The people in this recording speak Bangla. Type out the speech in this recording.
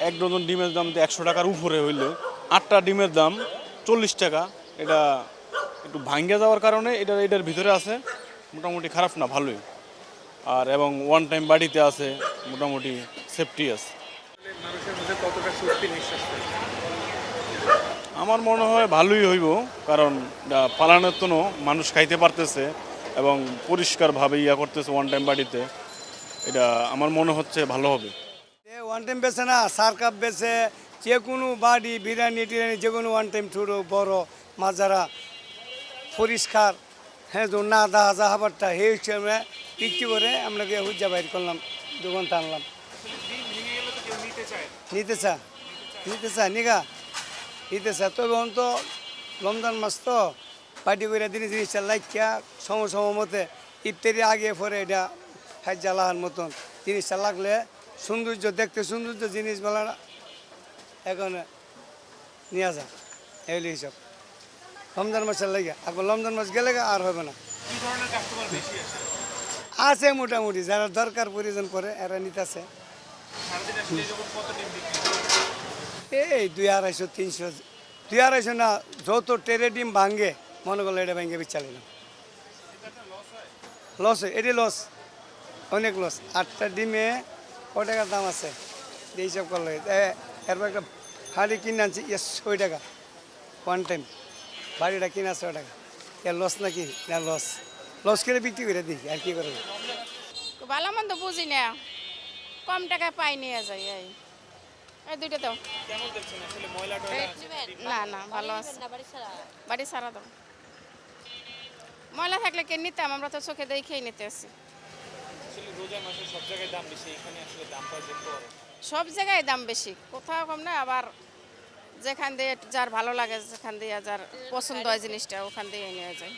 এক ডজন ডিমের দাম তো 100 টাকার উপরে হইলে 8টা ডিমের দাম 40 টাকা। এটা একটু ভাঙ্গে যাওয়ার কারণে এটার ভিতরে আছে, মোটামুটি খারাপ না, ভালোই। আর এবং ওয়ান টাইম বাড়িতে আছে, মোটামুটি সেফটি আছে। মানুষের মধ্যে কতটা স্বস্তি নিঃশ্বাস ফেলে? আমার মনে হয় ভালোই হইব, কারণ পালানোর তো মানুষ খাইতে পারতেছে এবং পরিষ্কারভাবে করতেছে ওয়ান টাইম বাড়িতে। এটা আমার মনে হচ্ছে ভালো হবে। ওয়ান টাইম বেছে না, সার কাপ বেছে, যে কোনো বাড়ি বিরিয়ানি টিরিয়ানি যে কোনো ওয়ান টাইম ছোটো বড় মাজারা পরিষ্কার, হ্যাঁ তো না দাহা যাহাবারটা সেই হিসেবে বিক্রি করে আমরা গিয়ে হুজ্জা বাইর করলাম, দোকান টানলাম। দিন ভেঙে গেলে তো কেউ নিতে চায় না। নিতে চা নিগা নিতে চা। তবে এখন তো রমজান মাস তো পার্টি করে জিনিসটা লাগিয়া সময় মতে ইফতারি আগে পরে এটা খাইজা লাহার মতন জিনিসটা লাগলে সৌন্দর্য, দেখতে সৌন্দর্য জিনিস বলা এখন নিয়ে যা এগুলি হিসাব রমজান মাসের লাগে। এখন রমজান মাস গেলে আর হবে না। কি ধরনের কাস্টমার বেশি আসে? আছে মোটামুটি যারা দরকার প্রয়োজন করে এরা নিতেছে। সারাদিন আসলে যখন কত ডিম বিক্রি করে? এই 200, 300, 200 না, যত টেরে ডিম ভাঙ্গে মনে করলো এটা ভাঙ্গে বিচালি না, লস হয়। এটি লস, অনেক লস। 8টা ডিমে ক টাকার দাম আছে এই সব করলে। এরপর একটা হাঁড়ি কিনে আনছি 100 টাকা ওয়ান টাইম, বাড়িটা কিনা 100 টাকা। এর লস নাকি না? লস করে বিক্রি করে দিই, আর কি করবে। ভালো মন্দ বুঝি না, কম টাকা পাই নিয়ে যাই। এই দুইটা দাও। কেমন দেখছেন আসলে ময়লা টয়লা? না ভালো আছে, বাড়ি সারা দাও। ময়লা থাকলে কে নিতাম, আমরা তো চোখে দেখেই নিতে আসি। আসলে রোজা মাসে সব জায়গায় দাম বেশি, এখানে আসলে দামটা যে কম। সব জায়গায় দাম বেশি, কোথাও কম না। আবার যেখান দিয়ে যার ভালো লাগে, যেখান দিয়ে যার পছন্দ হয় জিনিসটা, ওখান দিয়ে নিয়ে যায়।